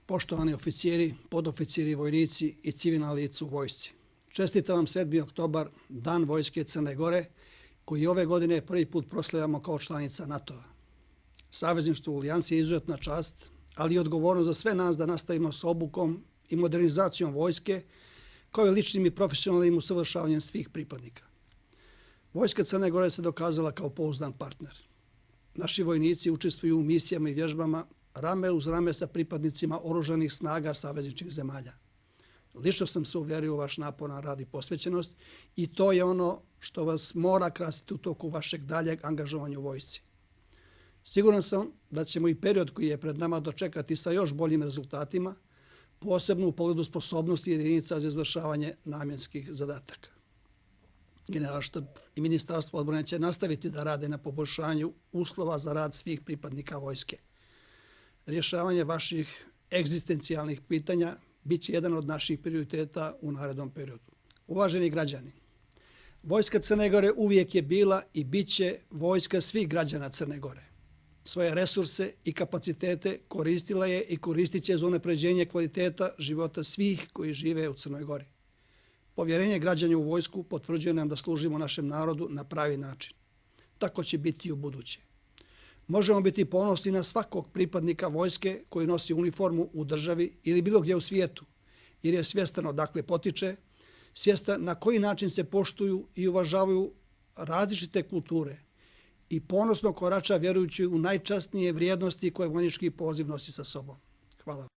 Poštovani oficiri, podoficiri, vojnici i civilna lica u vojsci. Čestitam vam 7. oktobar, Dan Vojske Crne Gore, koji ove godine prvi put proslavljamo kao članica NATO-a. Savezništvo u alijansi je izuzetna čast, ali i odgovornost za sve nas da nastavimo s obukom i modernizacijom vojske, kao i ličnim i profesionalnim usavršavanjem svih pripadnika. Vojska Crne Gore se dokazala kao pouzdan partner. Naši vojnici učestvuju u misijama i vježbama rame uz rame sa pripadnicima oružanih snaga savezničkih zemalja. Lično sam se uvjerio u vaš naporan rad i posvećenost i to je ono što vas mora krasiti u toku vašeg daljeg angažovanja u vojsci. Siguran sam da ćemo i period koji je pred nama dočekati sa još boljim rezultatima, posebno u pogledu sposobnosti jedinica za izvršavanje namjenskih zadataka. Generalštab i Ministarstvo odbrane će nastaviti da rade na poboljšanju uslova za rad svih pripadnika vojske. Rješavanje vaših egzistencijalnih pitanja bit će jedan od naših prioriteta u narednom periodu. Uvaženi građani, Vojska Crne Gore uvijek je bila i bit će vojska svih građana Crne Gore. Svoje resurse i kapacitete koristila je i koristit će za unapređenje kvaliteta života svih koji žive u Crnoj Gori. Povjerenje građana u vojsku potvrđuje nam da služimo našem narodu na pravi način. Tako će biti i u buduće. Možemo biti ponosni na svakog pripadnika vojske koji nosi uniformu u državi ili bilo gdje u svijetu, jer je svjestan odakle potiče, svjestan na koji način se poštuju i uvažavaju različite kulture i ponosno korača vjerujući u najčasnije vrijednosti koje vojnički poziv nosi sa sobom. Hvala.